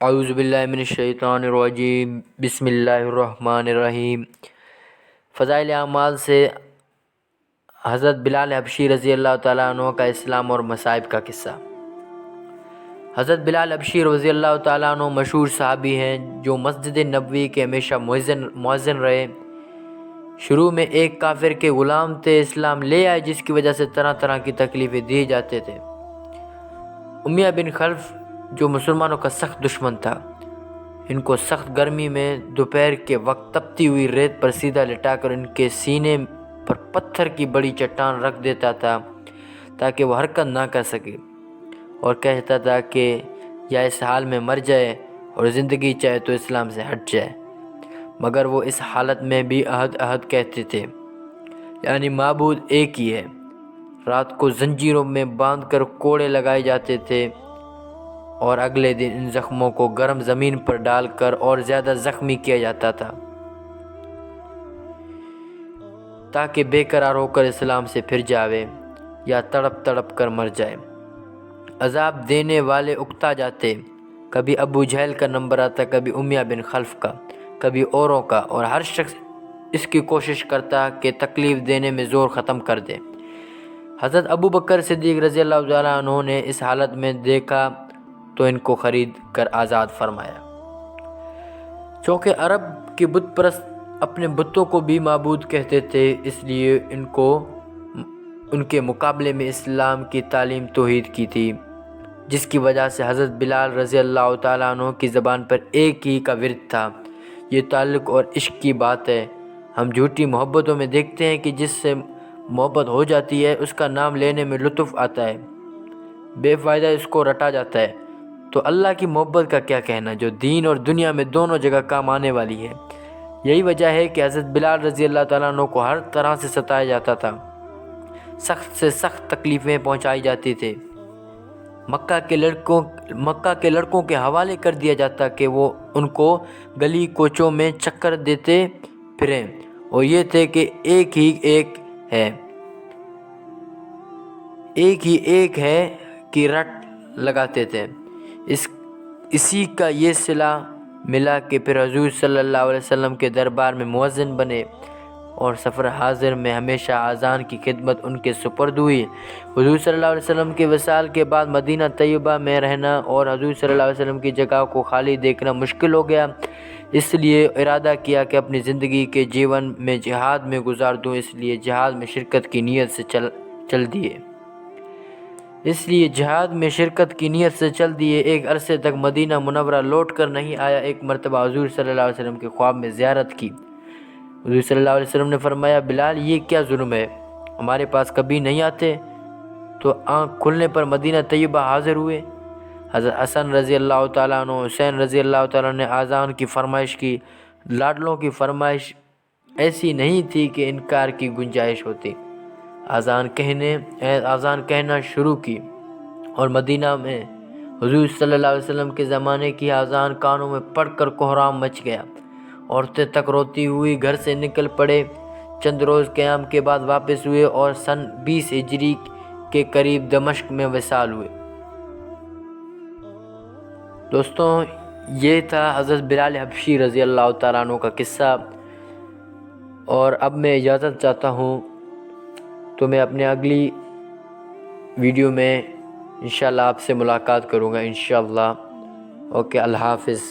اعوذ باللہ من الشیطان الرجیم، بسم اللہ الرحمن الرحیم۔ فضائل اعمال سے حضرت بلال حبشی رضی اللہ تعالیٰ عنہ کا اسلام اور مصائب کا قصہ۔ حضرت بلال حبشی رضی اللہ تعالیٰ عنہ مشہور صحابی ہیں جو مسجد نبوی کے ہمیشہ مؤذن رہے۔ شروع میں ایک کافر کے غلام تھے، اسلام لے آئے جس کی وجہ سے طرح طرح کی تکلیفیں دی جاتے تھے۔ امیہ بن خلف جو مسلمانوں کا سخت دشمن تھا، ان کو سخت گرمی میں دوپہر کے وقت تپتی ہوئی ریت پر سیدھا لٹا کر ان کے سینے پر پتھر کی بڑی چٹان رکھ دیتا تھا تاکہ وہ حرکت نہ کر سکے، اور کہتا تھا کہ یا اس حال میں مر جائے اور زندگی چاہے تو اسلام سے ہٹ جائے، مگر وہ اس حالت میں بھی احد احد کہتے تھے، یعنی معبود ایک ہی ہے۔ رات کو زنجیروں میں باندھ کر کوڑے لگائے جاتے تھے اور اگلے دن ان زخموں کو گرم زمین پر ڈال کر اور زیادہ زخمی کیا جاتا تھا تاکہ بے قرار ہو کر اسلام سے پھر جاوے یا تڑپ تڑپ کر مر جائے۔ عذاب دینے والے اکتا جاتے، کبھی ابو جہل کا نمبر آتا، کبھی امیہ بن خلف کا، کبھی اوروں کا، اور ہر شخص اس کی کوشش کرتا کہ تکلیف دینے میں زور ختم کر دے۔ حضرت ابو بکر صدیق رضی اللہ تعالیٰ عنہ نے اس حالت میں دیکھا تو ان کو خرید کر آزاد فرمایا۔ چونکہ عرب کے بت پرست اپنے بتوں کو بھی معبود کہتے تھے، اس لیے ان کے مقابلے میں اسلام کی تعلیم توحید کی تھی، جس کی وجہ سے حضرت بلال رضی اللہ تعالیٰ عنہ کی زبان پر ایک ہی کا ورد تھا۔ یہ تعلق اور عشق کی بات ہے۔ ہم جھوٹی محبتوں میں دیکھتے ہیں کہ جس سے محبت ہو جاتی ہے اس کا نام لینے میں لطف آتا ہے، بے فائدہ اس کو رٹا جاتا ہے، تو اللہ کی محبت کا کیا کہنا جو دین اور دنیا میں دونوں جگہ کام آنے والی ہے۔ یہی وجہ ہے کہ حضرت بلال رضی اللہ تعالیٰ عنہ کو ہر طرح سے ستایا جاتا تھا، سخت سے سخت تکلیفیں پہنچائی جاتی تھیں۔ مکہ کے لڑکوں کے حوالے کر دیا جاتا کہ وہ ان کو گلی کوچوں میں چکر دیتے پھریں، اور یہ تھے کہ ایک ہی ایک ہے کی رٹ لگاتے تھے۔ اسی کا یہ صلہ ملا کہ پھر حضور صلی اللہ علیہ وسلم کے دربار میں مؤذن بنے اور سفر حاضر میں ہمیشہ اذان کی خدمت ان کے سپرد ہوئی۔ حضور صلی اللہ علیہ وسلم کے وصال کے بعد مدینہ طیبہ میں رہنا اور حضور صلی اللہ علیہ وسلم کی جگہ کو خالی دیکھنا مشکل ہو گیا، اس لیے ارادہ کیا کہ اپنی زندگی کے جیون میں جہاد میں گزار دوں، اس لیے جہاد میں شرکت کی نیت سے چل دیے۔ ایک عرصے تک مدینہ منورہ لوٹ کر نہیں آیا۔ ایک مرتبہ حضور صلی اللہ علیہ وسلم کے خواب میں زیارت کی۔ حضور صلی اللہ علیہ وسلم نے فرمایا، بلال یہ کیا ظلم ہے، ہمارے پاس کبھی نہیں آتے؟ تو آنکھ کھلنے پر مدینہ طیبہ حاضر ہوئے۔ حضرت حسن رضی اللہ تعالیٰ عنہ، حسین رضی اللہ تعالیٰ عنہ نے اذان کی فرمائش کی۔ لاڈلوں کی فرمائش ایسی نہیں تھی کہ انکار کی گنجائش ہوتی۔ اذان کہنا شروع کی اور مدینہ میں حضور صلی اللہ علیہ وسلم کے زمانے کی اذان کانوں میں پڑھ کر کوہرام مچ گیا۔ عورتیں تک روتی ہوئی گھر سے نکل پڑے۔ چند روز قیام کے بعد واپس ہوئے اور سن 20 ہجری کے قریب دمشق میں وصال ہوئے۔ دوستوں، یہ تھا حضرت بلال حبشی رضی اللہ تعالیٰ عنہ کا قصہ، اور اب میں اجازت چاہتا ہوں، تو میں اپنے اگلی ویڈیو میں انشاءاللہ آپ سے ملاقات کروں گا انشاءاللہ۔ اوکے، اللہ حافظ۔